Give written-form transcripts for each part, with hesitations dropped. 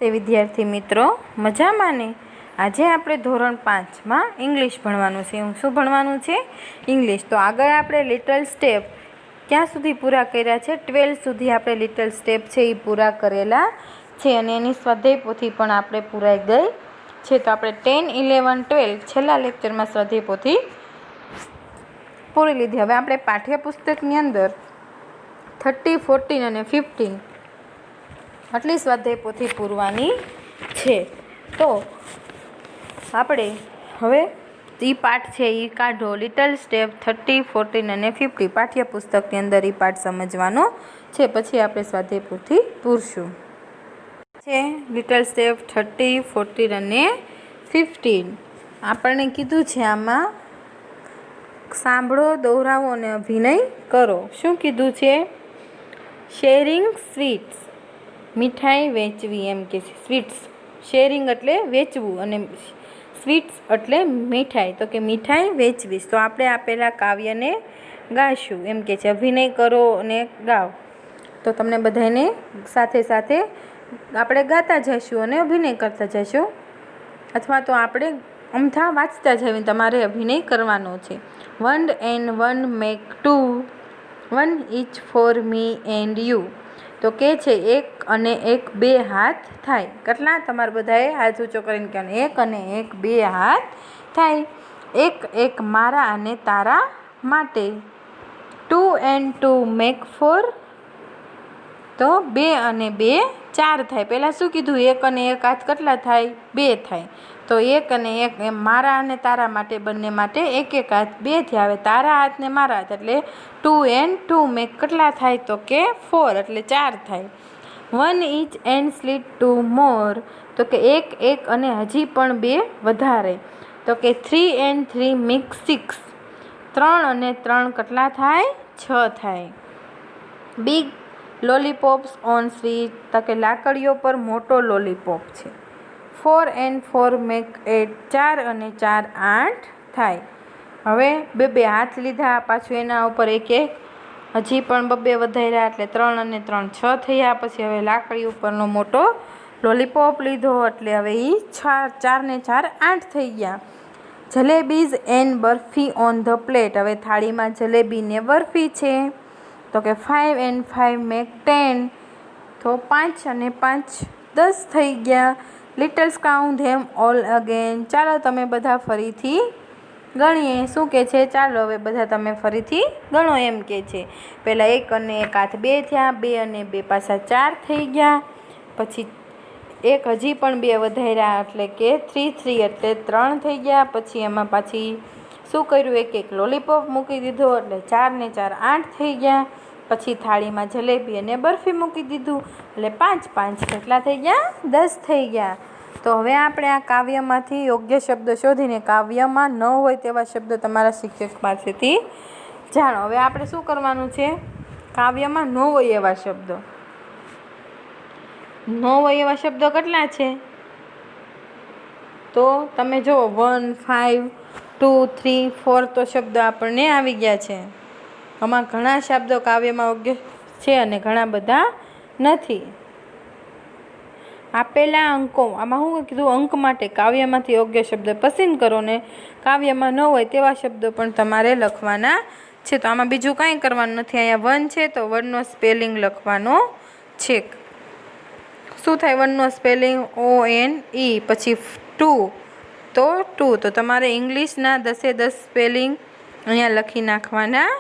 તે વિદ્યાર્થી મિત્રો મજામાં ને? આજે આપણે ધોરણ 5માં ઇંગ્લિશ ભણવાનું છે. શું ભણવાનું છે? ઇંગ્લિશ. તો આગળ આપણે લિટલ સ્ટેપ ક્યાં સુધી પૂરા કર્યા છે? 12 સુધી આપણે લિટલ સ્ટેપ છે એ પૂરા કરેલા છે અને એની સ્વાધ્યાય પોથી પણ આપણે પૂરાઈ ગઈ છે. તો આપણે 10, 11, 12 છેલ્લા લેક્ચરમાં સ્વાધ્યાય પોથી પૂરી લીધી. હવે આપણે પાઠ્યપુસ્તકની અંદર 30, 14 અને 15 આટલી સ્વાધ્યાય પોથી પૂરવાની છે. તો આપણે હવે એ પાઠ છે એ કાઢો. લિટલ સ્ટેપ 30, 14 અને 50 પાઠ્યપુસ્તકની અંદર એ પાઠ સમજવાનો છે. પછી આપણે સ્વાધ્યાય પોથી પૂરશું. છે લિટલ સ્ટેપ 30, 14 અને 15. આપણને કીધું છે આમાં સાંભળો, દોહરાવો અને અભિનય કરો. શું કીધું છે? શેરિંગ સ્વીટ્સ, મીઠાઈ વેચવી એમ કે છે. સ્વીટ્સ શેરિંગ એટલે વેચવું અને સ્વીટ્સ એટલે મીઠાઈ. તો કે મીઠાઈ વેચવીશ. તો આપણે આપેલા કાવ્યને ગાઈશું એમ કે છે. અભિનય કરો અને ગાઓ. તો તમને બધાને સાથે સાથે આપણે ગાતા જઈશું અને અભિનય કરતા જઈશું, અથવા તો આપણે અમથા વાંચતા જઈએ. તમારે અભિનય કરવાનો છે. 1 and 1 make 2, 1 each for me and you. તો કે છે 1 અને 1 2 હાથ થાય. કેટલા? તમારે બધાએ હાથ ઊંચો કરીને કહેવાનું 1 અને 1 2 હાથ થાય. 1 1 મારા અને તારા માટે. 2 and 2 make 4. તો 2 અને 2 4 થાય. પહેલાં શું કીધું? 1 અને 1 હાથ કેટલા થાય? 2 થાય. તો 1 અને 1 એમ મારા અને તારા માટે બંને માટે 1 1 હાથ 2 થયા. હવે તારા હાથ ને મારા હાથ એટલે 2 and 2 make કેટલા થાય? તો કે 4 એટલે 4 થાય. 1 each and split 2 more. તો કે 1 1 અને હજી પણ 2 વધારે. તો કે 3 and 3 make 6. 3 અને 3 કેટલા થાય? 6 થાય. Big lollipops on sweet. તો કે લાકડીઓ પર મોટો લોલીપોપ છે. 4 and 4 make 8. 4 અને 4 8 થાય. હવે 2 2 હાથ લીધા, પાછું એના ઉપર 1 1 હજી પણ 2 2 વધાર્યા એટલે 3 અને 3 6 થયા. પછી હવે લાકડી ઉપરનો મોટો લોલીપોપ લીધો એટલે હવે એ 4 ને 4 8 થઈ ગયા. Jalebis and barfi on the plate. હવે થાળીમાં જલેબી ને બરફી છે. તો કે 5 and 5 make 10. તો 5 અને 5 10 થઈ ગયા. લિટલ્સ કાઉન્ટ ધેમ ઓલ અગેન. ચાલો તમે બધા ફરીથી ગણીએ. શું કે છે? ચાલો હવે બધા તમે ફરીથી ગણો એમ કે છે. પહેલાં 1 અને 1 હાથ 2 થયા. 2 અને 2 પાછા 4 થઈ ગયા. પછી 1 હજી પણ 2 વધાર્યા એટલે કે 3 3 એટલે 3 થઈ ગયા. પછી એમાં પાછી શું કર્યું? 1 1 લોલીપોપ મૂકી દીધો એટલે 4 ને 4 8 થઈ ગયા. પછી થાળીમાં જલેબી અને બરફી મૂકી દીધું એટલે 5 5 કેટલા થઈ ગયા? 10 થઈ ગયા. તો હવે આપણે આ કાવ્યમાંથી યોગ્ય શબ્દ શોધીને કાવ્યમાં ન હોય તેવા શબ્દો તમારા શિક્ષક પાસેથી જાણો. હવે આપણે શું કરવાનું છે? કાવ્યમાં ન હોય એવા શબ્દો. ન હોય એવા શબ્દો કેટલા છે? તો તમે જુઓ 1 5 2 3 4 તો શબ્દો આપણને આવી ગયા છે. આમાં ઘણા શબ્દો કાવ્યમાં યોગ્ય છે અને ઘણા બધા નથી. આપેલા અંકો, આમાં શું કીધું? અંક માટે કાવ્યમાંથી યોગ્ય શબ્દ પસંદ કરો ને કાવ્યમાં ન હોય તેવા શબ્દો પણ તમારે લખવાના છે. તો આમાં બીજું કાંઈ કરવાનું નથી. અહીંયા 1 છે તો 1 નો સ્પેલિંગ લખવાનો છે. શું થાય 1 નો સ્પેલિંગ? ONE. પછી 2 તો 2. તો તમારે ઇંગ્લિશના 10 10 સ્પેલિંગ અહીંયા લખી નાખવાના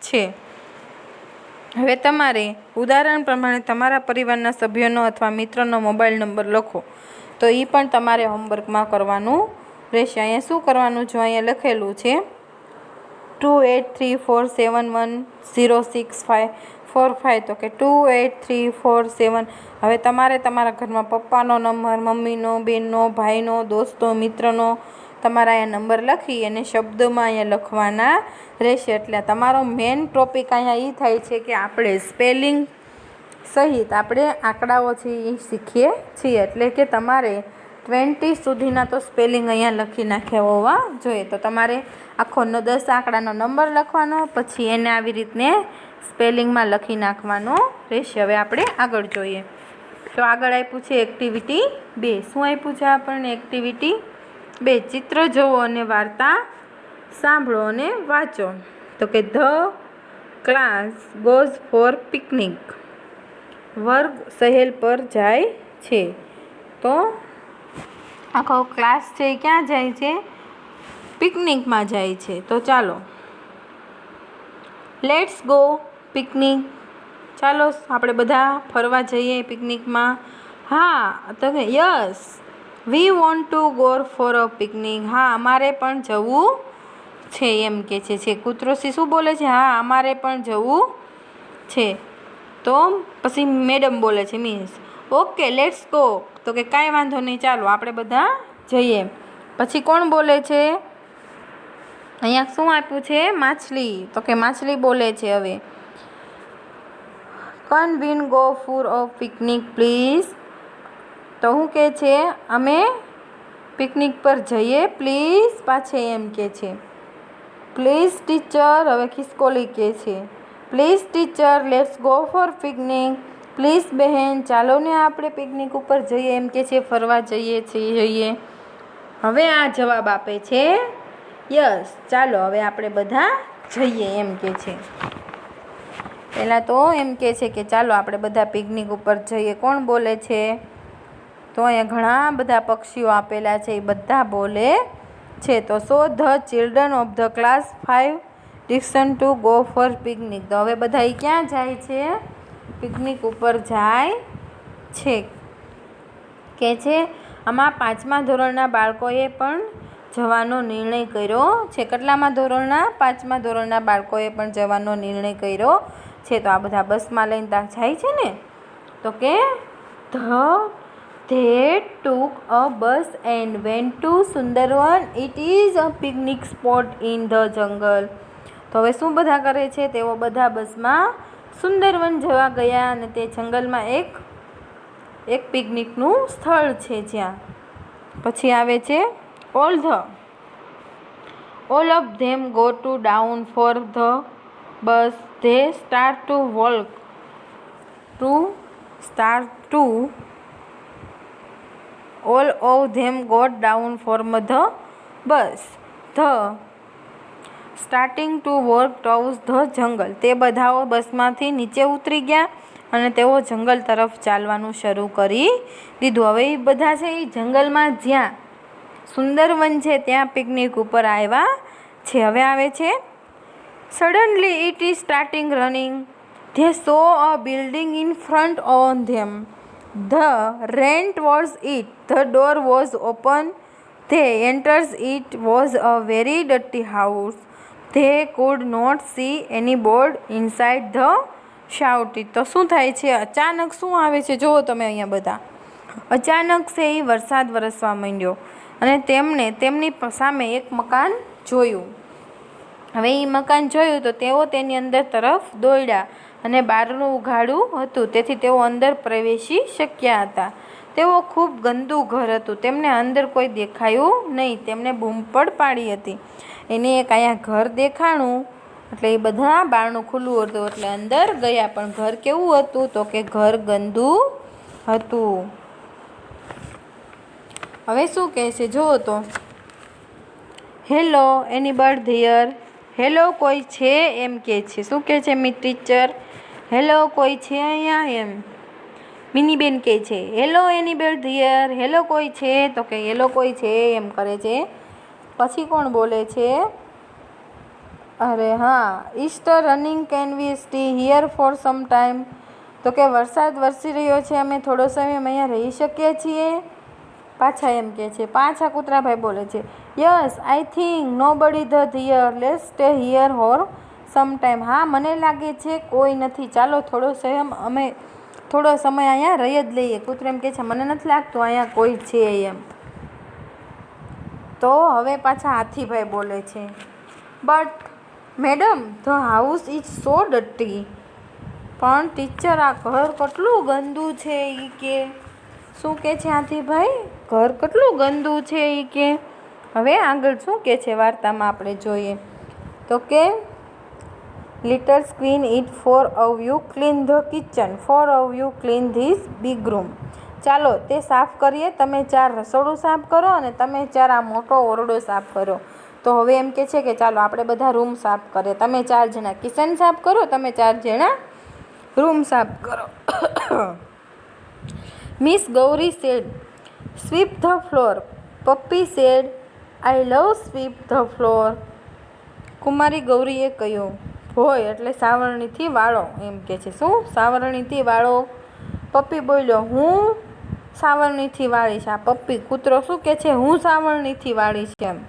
છે. હવે તમારે ઉદાહરણ પ્રમાણે તમારા પરિવારના સભ્યોનો અથવા મિત્રનો મોબાઈલ નંબર લખો. તો એ પણ તમારે હોમવર્કમાં કરવાનું રહેશે. અહીંયા શું કરવાનું? જો અહીંયા લખેલું છે 2834710645. તો કે 283471. હવે તમારે તમારા ઘરમાં પપ્પાનો નંબર, મમ્મીનો, બેનનો, ભાઈનો, દોસ્તો, મિત્રનો તમારા અહીંયા નંબર લખી અને શબ્દમાં અહીંયા લખવાના રહેશે. એટલે તમારો મેઇન ટોપિક અહીંયા એ થાય છે કે આપણે સ્પેલિંગ સહિત આપણે આંકડાઓ છે એ શીખીએ છીએ. એટલે કે તમારે 20 સુધીના તો સ્પેલિંગ અહીંયા લખી નાખ્યા હોવા જોઈએ. તો તમારે આખો 10 આંકડાનો નંબર લખવાનો, પછી એને આવી રીતને સ્પેલિંગમાં લખી નાખવાનો રહેશે. હવે આપણે આગળ જોઈએ. તો આગળ આપ્યું છે એક્ટિવિટી 2. શું આપ્યું છે આપણને એક્ટિવિટી 2? ચિત્ર જોવો અને વાર્તા સાંભળો અને વાંચો. તો કે the class goes four picnic. વર્ગ સહેલ પર જાય છે. તો આખો ક્લાસ છે એ ક્યાં જાય છે? પિકનિકમાં જાય છે. તો ચાલો લેટ્સ ગો પિકનિક. ચાલો આપણે બધા ફરવા જઈએ પિકનિકમાં. હા તો કે yes we want to go for a picnic. હા અમારે પણ જવું છે એમ કે છે. કૂતરો શું બોલે છે? હા અમારે પણ જવું છે. તો પછી મેડમ બોલે છે મીન્સ ઓકે લેટ્સ ગો. તો કે કાંઈ વાંધો નહીં ચાલો આપણે બધા જઈએ. પછી કોણ બોલે છે? અહીંયા શું આપ્યું છે? માછલી. તો કે માછલી બોલે છે હવે કન Win go for a picnic please. તો શું કહે છે? અમે પિકનિક પર જઈએ પ્લીઝ. પાછે એમ કે છે પ્લીઝ ટીચર. હવે ખિસકોલી કહે છે please teacher let's go for picnic. Please બહેન ચાલો ને આપણે પિકનિક ઉપર જઈએ એમ કે છે, ફરવા જઈએ છીએ. હવે આ જવાબ આપે છે યસ ચાલો હવે આપણે બધા જઈએ એમ કે છે. પહેલાં તો એમ કે છે કે ચાલો આપણે બધા પિકનિક ઉપર જઈએ. કોણ બોલે છે? તો અહીંયા ઘણા બધા પક્ષીઓ આપેલા છે એ બધા બોલે છે. તો so the children of the class 5 decision to go for picnic. તો હવે બધા એ ક્યાં જાય છે? પિકનિક ઉપર જાય છે. કે છે આમાં 5મા ધોરણના બાળકોએ પણ જવાનો નિર્ણય કર્યો છે. કેટલામા ધોરણના? 5મા ધોરણના બાળકોએ પણ જવાનો નિર્ણય કર્યો છે. તો આ બધા બસમાં લઈને ત્યાં જાય છે ને. તો કે they took a bus and went to Sundarvan. It is a picnic spot in the jungle. તો હવે શું બધા કરે છે? તેઓ બધા બસમાં સુંદરવન જવા ગયા અને તે જંગલમાં એક પિકનિકનું સ્થળ છે જ્યાં. પછી આવે છે all of them go to down for the bus. They start to walk all of them got down from the bus. Starting to walk towards the jungle. તે બધાઓ બસમાંથી નીચે ઉતરી ગયા અને તેઓ જંગલ તરફ ચાલવાનું શરૂ કરી દીધું. હવે એ બધા છે એ જંગલમાં જ્યાં સુંદરવન છે ત્યાં પિકનિક ઉપર આવ્યા છે. હવે આવે છે suddenly it is starting running. They saw a building in front of them. They ran towards it. The door was open. They entered. It was a very dirty house. They could not see any board inside. The shouted. તો શું થાય છે? અચાનક શું આવે છે? જુઓ તમે અહીંયા બધા. અચાનક છે એ વરસાદ વરસવા માંડ્યો અને તેમની સામે એક મકાન જોયું. હવે એ મકાન જોયું તો તેઓ તેની અંદર તરફ દોડ્યા અને બારણું ઉઘાડું હતું તેથી તેઓ અંદર પ્રવેશી શક્યા હતા. તેઓ ખૂબ ગંદુ ઘર હતું. તેમને અંદર કોઈ દેખાયું નહીં. તેમને બૂમ પણ પાડી હતી. એને એક અહીંયા ઘર દેખાણું એટલે એ બધા બારણું ખુલ્લું હતું એટલે અંદર ગયા. પણ ઘર કેવું હતું? તો કે ઘર ગંદુ હતું. હવે શું કહે છે જુઓ તો હેલો એનીબડી હિયર. હેલો કોઈ છે એમ કહે છે. શું કહે છે મી ટીચર? હેલો કોઈ છે અહીંયા એમ મિનીબેન કહે છે હેલો એનીબડી હિયર. હેલો કોઈ છે? તો કે હેલો કોઈ છે એમ કરે છે. પછી કોણ બોલે છે? અરે હા Easter running can we stay here for some time. તો કે વરસાદ વરસી રહ્યો છે અમે થોડો સમય અહીંયા રહી શકીએ છીએ. પાછા એમ કહે છે. પાછા કૂતરાભાઈ બોલે છે યસ આઈ થિંક નો બડી the here. Let's stay here for some time. હા મને લાગે છે કોઈ નથી. ચાલો થોડો સમય અહીંયા રહી જ લઈએ. કૂતરો એમ કહે છે મને નથી લાગતું અહીંયા કોઈ છે એમ. તો હવે પાછા હાથીભાઈ બોલે છે but madam the house is so dirty. પણ ટીચર આ ઘર કેટલું ગંદુ છે એ કે. શું કહે છે હાથીભાઈ? ઘર કેટલું ગંદુ છે એ કે. હવે આગળ શું કહે છે વાર્તામાં આપણે જોઈએ તો કે littles queen it 4 of you clean the kitchen, 4 of you clean this big room. ચાલો તે સાફ કરીએ, તમે 4 રસોડું સાફ કરો અને તમે 4 આ મોટો ઓરડો સાફ કરો. તો હવે એમ કે છે કે ચાલો આપણે બધા રૂમ સાફ કરીએ. તમે 4 જણા કિચન સાફ કરો, તમે 4 જણા રૂમ સાફ કરો. Miss Gauri said sweep the floor. Puppy said I love sweep the floor. કુમારી ગૌરીએ કહ્યું. ભોય એટલે સાવરણીથી વાળો એમ કે છે. શું? સાવરણીથી વાળો. પપ્પી બોલ્યો, હું સાવરણીથી વાળીશ. આ પપ્પી કૂતરો શું કે છે? હું સાવરણીથી વાળીશ એમ.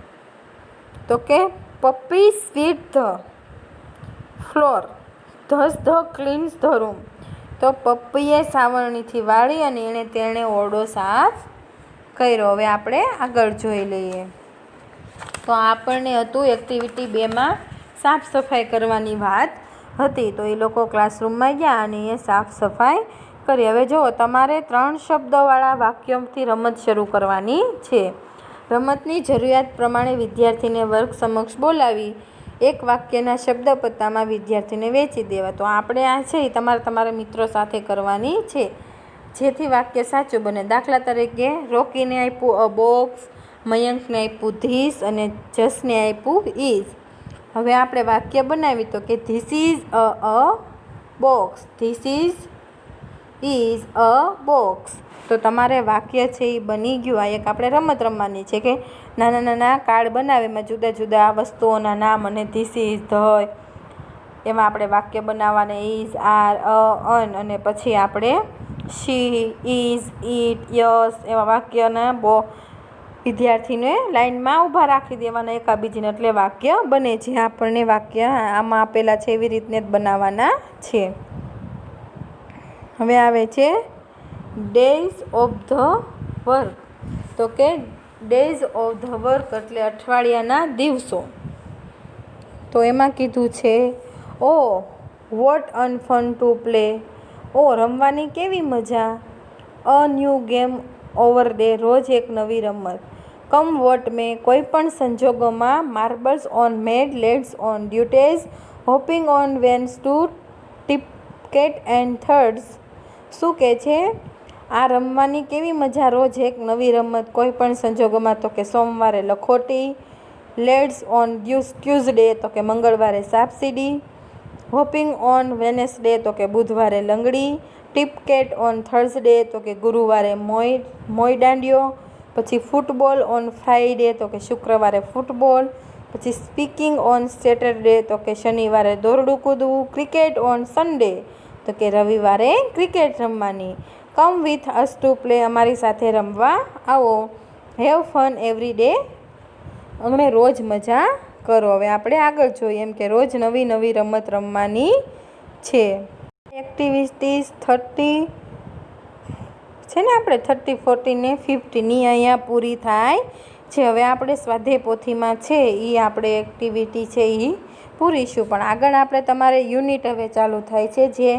તો કે puppy sweet the floor dusts the cleans the room. તો પપ્પીએ સાવરણીથી વાળી અને તેણે ઓરડો સાફ કર્યો. હવે આપણે આગળ જોઈ લઈએ. તો આપણને હતું એક્ટિવિટી 2માં સાફ સફાઈ કરવાની વાત હતી. તો એ લોકો ક્લાસરૂમમાં ગયા અને એ સાફ સફાઈ કરી. હવે જુઓ, તમારે 3 શબ્દોવાળા વાક્યોથી રમત શરૂ કરવાની છે. રમતની જરૂરિયાત પ્રમાણે વિદ્યાર્થીને વર્ગ સમક્ષ બોલાવી એક વાક્યના શબ્દપત્તામાં વિદ્યાર્થીને વેચી દેવા. તો આપણે આ છે એ તમારા મિત્રો સાથે કરવાની છે, જેથી વાક્ય સાચું બને. દાખલા તરીકે રોકીને આપ્યું અ બોક્સ, મયંકને આપ્યું ધીસ અને જસને આપ્યું ઇઝ. હવે આપણે વાક્ય બનાવી તો કે this is a box, this is a box. તો તમારે વાક્ય છે એ બની ગયું. આ એક આપણે રમત રમવાની છે કે નાના નાના કાર્ડ બનાવે, એમાં જુદા જુદા વસ્તુઓના નામ અને ધીસ ઇઝ ધ, એમાં આપણે વાક્ય બનાવવાના ઇઝ, આર, અન અને પછી આપણે શી, ઇઝ, ઇટ, યસ એવા વાક્યના વિદ્યાર્થીને લાઇનમાં ઊભા રાખી દેવાના એકાબીજીને, એટલે વાક્ય બને છે. આપણને વાક્ય આમાં આપેલા છે એવી રીતને જ બનાવવાના છે. હવે આવે છે ડેઝ ઓફ ધ વર્ક. તો કે ડેઝ ઓફ ધ વર્ક એટલે અઠવાડિયાના દિવસો. તો એમાં કીધું છે oh what an fun to play. ઓ રમવાની કેવી મજા. A new game over day રોજ એક નવી રમત. કમ વોટ મે કોઈ પણ સંજોગોમાં. Marbles on mad lads on Tuesdays. Hopping on wens to tipcat and thirds. શું કહે છે? આ રમવાની કેવી મજા, રોજ એક નવી રમત, કોઈ પણ સંજોગોમાં. તો કે સોમવારે લખોટી. લેડ્સ ઓન ટ્યુઝડે તો કે મંગળવારે સાપસીડી. હોપિંગ ઓન વેનેસડે તો કે બુધવારે લંગડી. ટિપકેટ ઓન થર્સડે તો કે ગુરુવારે મોય દાંડિયો. પછી ફૂટબોલ ઓન ફ્રાઈડે તો કે શુક્રવારે ફૂટબોલ. પછી સ્પીકિંગ ઓન સેટરડે તો કે શનિવારે દોરડું કૂદવું. ક્રિકેટ ઓન સન્ડે તો કે રવિવારે ક્રિકેટ રમવાની. Come with us to play અમારી સાથે રમવા આવો. હેવ ફન એવરી ડે અમે રોજ મજા કરો. હવે આપણે આગળ જોઈએ એમ કે રોજ નવી નવી રમત રમવાની છે. એક્ટિવિટીઝ 30 છે ને, આપણે 30, 40 ને 50ની અહીંયા પૂરી થાય છે. હવે આપણે સ્વાધ્યાય પોથીમાં છે એ આપણે એક્ટિવિટી છે એ પૂરીશું. પણ આગળ આપણે તમારે યુનિટ હવે ચાલુ થાય છે, જે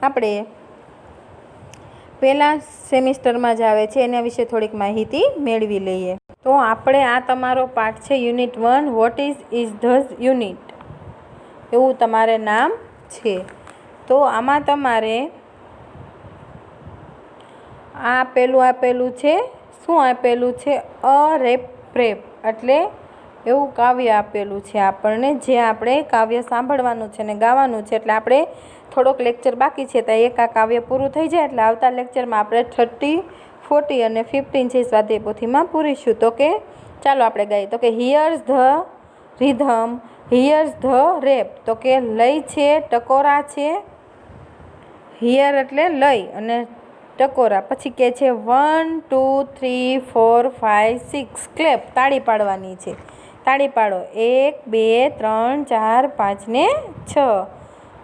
આપણે પહેલા સેમિસ્ટરમાં જ આવે છે. એના વિશે થોડીક માહિતી મેળવી લઈએ. તો આપણે આ તમારો પાઠ છે યુનિટ 1 વોટ ઇઝ ધઝ યુનિટ, એવું તમારે નામ છે. તો આમાં તમારે આ આપેલું છે. શું આપેલું છે? અ રેપ એટલે એવું કાવ્ય આપેલું છે આપણને, જે આપણે કાવ્ય સાંભળવાનું છે ને ગાવાનું છે. એટલે આપણે થોડોક લેક્ચર બાકી છે, તો એક આ કાવ્ય પૂરું થઈ જાય એટલે આવતા લેક્ચરમાં આપણે 30, 40 અને 15 છે સ્વાધ્યાય પોથીમાં પૂરીશું. તો કે ચાલો આપણે ગાઈએ. તો કે here's the rhythm, here's the rap. તો કે લય છે, ટકોરા છે. હિયર એટલે લય અને ટકોરા. પછી કે છે 1, 2, 3, 4, 5, 6 ક્લેપ, તાળી પાડવાની છે. તાળી પાડો 1, 2, 3, 4, 5 ને 6.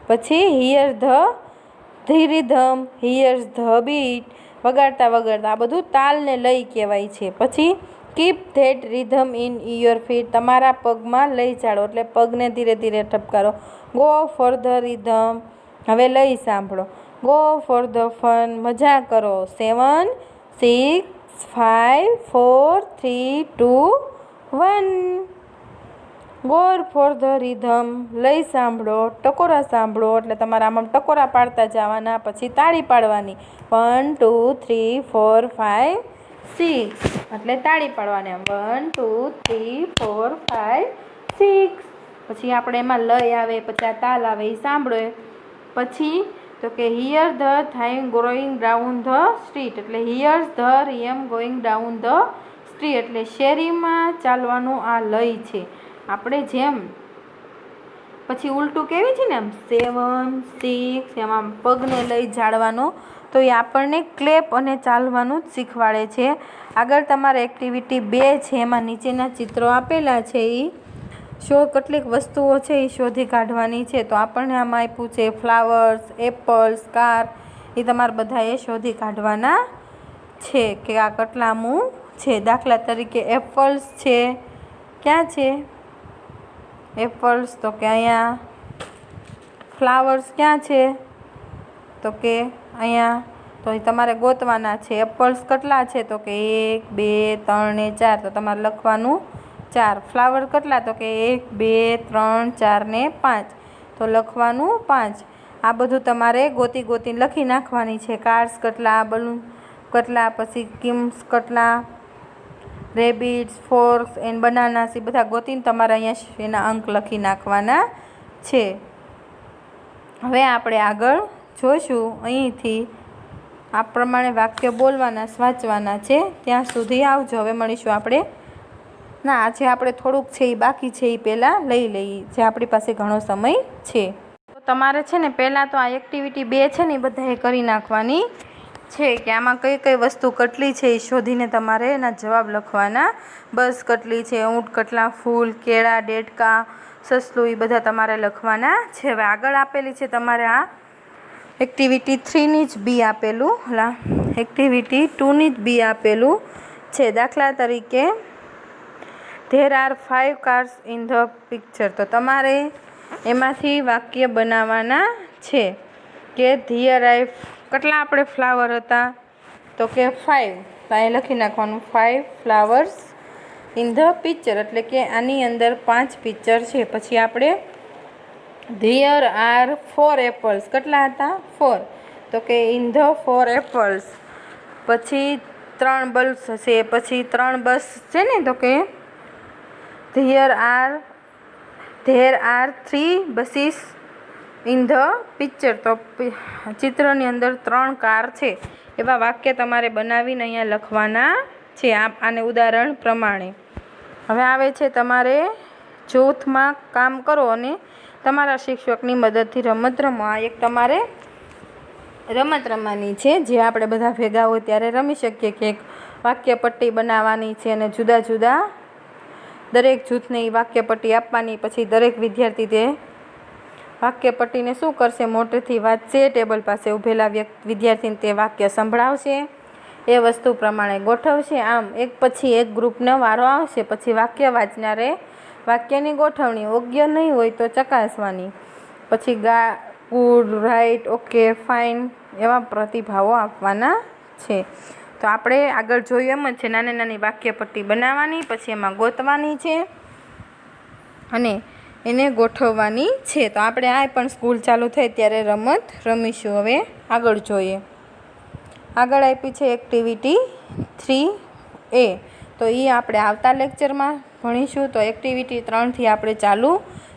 પછી here the rhythm, here's the bit, વગાડતા વગાડતા. આ બધું તાલ ને લય કહેવાય છે. પછી keep that rhythm in your feet, તમારા પગમાં લય ચાળો એટલે પગને ધીરે ધીરે ઠપકારો. ગો ફોર ધ રિધમ, હવે લય સાંભળો. ગો ફોર ધ ફન, મજા કરો. 7, 6, 5, 4, 3, 2, 1. ગોર ફોર ધ રિધમ, લય સાંભળો, ટકોરા સાંભળો, એટલે તમારે આમ ટકોરા પાડતા જવાના, પછી તાળી પાડવાની 1 2 3 4 5 6, એટલે તાળી પાડવાની આમ 1 2 3 4 5 6. પછી આપણે એમાં લય આવે, પછી આ તાલ આવે એ સાંભળો. પછી તો કે here the time going down the street, એટલે here's the team going down the street, એટલે શેરીમાં ચાલવાનું આ લય છે. આપણે જેમ પછી ઉલટું કેવી છે ને આમ 7 6 એમાં પગને લઈ ઝાડવાનો, તો એ આપણને ક્લેપ અને ચાલવાનું જ શીખવાડે છે. આગળ તમારે એક્ટિવિટી 2 છે, એમાં નીચેના ચિત્રો આપેલા છે, એ કેટલીક વસ્તુઓ છે એ શોધી કાઢવાની છે. તો આપણને આમાં આપ્યું છે ફ્લાવર્સ, એપલ્સ, કાર, એ તમારે બધાએ શોધી કાઢવાના છે કે આ કેટલામું છે. દાખલા તરીકે એપલ્સ છે, ક્યાં છે એપલ્સ? તો કે અહીંયા. ફ્લાવર્સ ક્યાં છે? તો કે અહીંયા. તો એ તમારે ગોતવાના છે. એપલ્સ કેટલા છે? તો કે 1 2 3 ને 4, તો તમારે લખવાનું 4. ફ્લાવર કેટલા? તો કે 1 2 3 4 ને 5, તો લખવાનું 5. આ બધું તમારે ગોતી ગોતીને લખી નાખવાની છે. કાર્સ કેટલા, બલૂન કેટલા, પછી કિમ્સ કેટલા, રેબિટ્સ, ફોર્ક્સ એન્ડ બનાનાસ, એ બધા ગોતીને તમારે અહીંયા એના અંક લખી નાખવાના છે. હવે આપણે આગળ જોઈશું. અહીંથી આ પ્રમાણે વાક્ય બોલવાના, વાંચવાના છે. ત્યાં સુધી આવજો. હવે મળીશું આપણે. ના, આજે આપણે થોડુંક છે એ બાકી છે, એ પહેલાં લઈ લઈએ, જે આપણી પાસે ઘણો સમય છે. તો તમારે છે ને પહેલાં તો આ એક્ટિવિટી 2 છે ને એ બધાએ કરી નાખવાની છે, કે આમાં કઈ કઈ વસ્તુ કેટલી છે એ શોધીને તમારે એના જવાબ લખવાના. બસ કેટલી છે, ઊંટ કેટલા, ફૂલ, કેળા, ડેડકા, સસલું, એ બધા તમારે લખવાના છે. હવે આગળ આપેલી છે તમારે આ એક્ટિવિટી 3ની જ બી આપેલું, એક્ટિવિટી 2ની જ બી આપેલું છે. દાખલા તરીકે there are 5 cars in the picture, તો તમારે એમાંથી વાક્ય બનાવવાના છે કે ધીયર આઈ, કેટલા આપણે ફ્લાવર હતા? તો કે 5, તો અહીં લખી નાખવાનું 5 ફ્લાવર્સ ઇન ધ પિક્ચર, એટલે કે આની અંદર 5 પિક્ચર છે. પછી આપણે ધીયર આર 4 એપલ્સ, કેટલા હતા? 4, તો કે ઇન ધ 4 એપલ્સ. પછી 3 બલ્બ્સ હશે, પછી 3 બસ છે ને, તો કે there are 3 buses in the picture, તો ચિત્રની અંદર 3 કાર છે. એવા વાક્ય તમારે બનાવીને અહીંયા લખવાના છે, આને ઉદાહરણ પ્રમાણે. હવે આવે છે તમારે જૂથમાં કામ કરો અને તમારા શિક્ષકની મદદથી રમત રમો. આ એક તમારે રમત રમવાની છે, જે આપણે બધા ભેગા હોય ત્યારે રમી શકીએ. કે એક વાક્યપટ્ટી બનાવવાની છે અને જુદા જુદા દરેક જૂથને એ વાક્યપટ્ટી આપવાની. પછી દરેક વિદ્યાર્થી તે વાક્યપટ્ટીને શું કરશે? મોટેથી વાંચશે, ટેબલ પાસે ઊભેલા વિદ્યાર્થીને તે વાક્ય સંભળાવશે, એ વસ્તુ પ્રમાણે ગોઠવશે. આમ એક પછી એક ગ્રુપનો વારો આવશે. પછી વાક્ય વાંચનારે વાક્યની ગોઠવણી યોગ્ય નહીં હોય તો ચકાસવાની. પછી ગુડ, રાઈટ, ઓકે, ફાઇન એવા પ્રતિભાવો આપવાના છે. તો આપણે આગળ જોયું એમ જ છે, નાની નાની વાક્યપટ્ટી બનાવવાની, પછી એમાં ગોતવાની છે અને એને ગોઠવવાની છે. તો આપણે આ પણ સ્કૂલ ચાલુ થાય ત્યારે રમત રમીશું. હવે આગળ જોઈએ. આગળ આપી છે એક્ટિવિટી 3A, તો એ આપણે આવતા લેક્ચરમાં ભણીશું. તો એક્ટિવિટી 3થી આપણે ચાલુ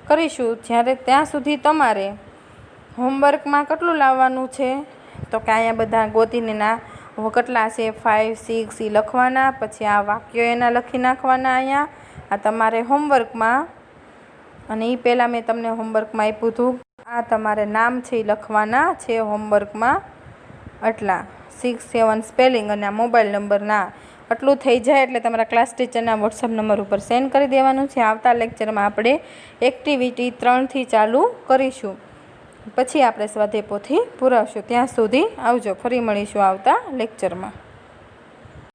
કરીશું. જ્યારે ત્યાં સુધી તમારે હોમવર્કમાં કેટલું લાવવાનું છે? તો કે અહીંયા બધા ગોતીને ના કેટલા છે 5 6 એ લખવાના. પછી આ વાક્યો એના લખી નાખવાના અહીંયા આ તમારે હોમવર્કમાં. અને એ પહેલાં મેં તમને હોમવર્કમાં આપ્યું હતું, આ તમારે નામ છે એ લખવાના છે હોમવર્કમાં. આટલા 6 7 સ્પેલિંગ અને આ મોબાઈલ નંબરના આટલું થઈ જાય એટલે તમારા ક્લાસ ટીચરના વોટ્સઅપ નંબર ઉપર સેન્ડ કરી દેવાનું છે. આવતા લેક્ચરમાં આપણે એક્ટિવિટી 3થી ચાલુ કરીશું. પછી આપણે સ્વાધ્યાય પોથી પુરાવશું. ત્યાં સુધી આવજો. ફરી મળીશું આવતા લેક્ચરમાં.